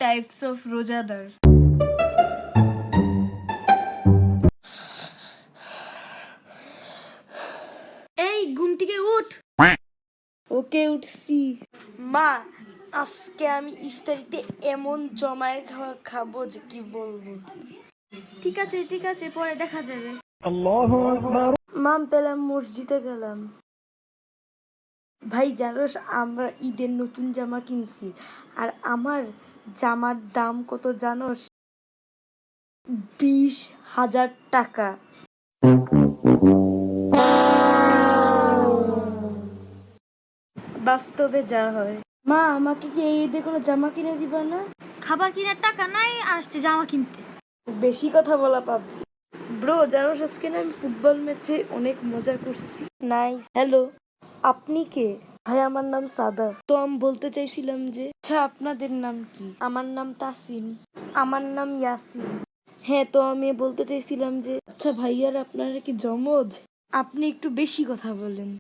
types of রোজাদার। এই ঘুম থেকে উঠ। ওকে, উঠছি। মা, আজকে আমি ইফতারিতে এমন জমায় খাওয়া খাবো যে কি বলবো। ঠিক আছে, পরে দেখা যাবে। মাম, তাহলে আমি মসজিদে গেলাম। ভাই জানোস, আমরা ঈদের নতুন জামা কিনছি, আর আমার জামার দাম কত জানোস? 20,000 টাকা। বাস্তবে যা হয়। মা, আমাকে কি এই ঈদে কোনো জামা কিনে দিবা না? খাবার কেনার টাকা নাই, আসছে জামা কিনতে। বেশি কথা বলা পাবি। ব্রো, জানোস আজকে না আমি ফুটবল ম্যাচে অনেক মজা করছি। নাইস। হ্যালো, আপনি কে? ভাই, আমার নাম সাদাফ। তো আমি বলতে চাইছিলাম যে, আচ্ছা আপনাদের নাম কি? আমার নাম তাসিম। আমার নাম ইয়াসিন। হ্যাঁ, তো আমি বলতে চাইছিলাম যে, আচ্ছা ভাইয়ার আপনারা কি জমজ? আপনি একটু বেশি কথা বলেন।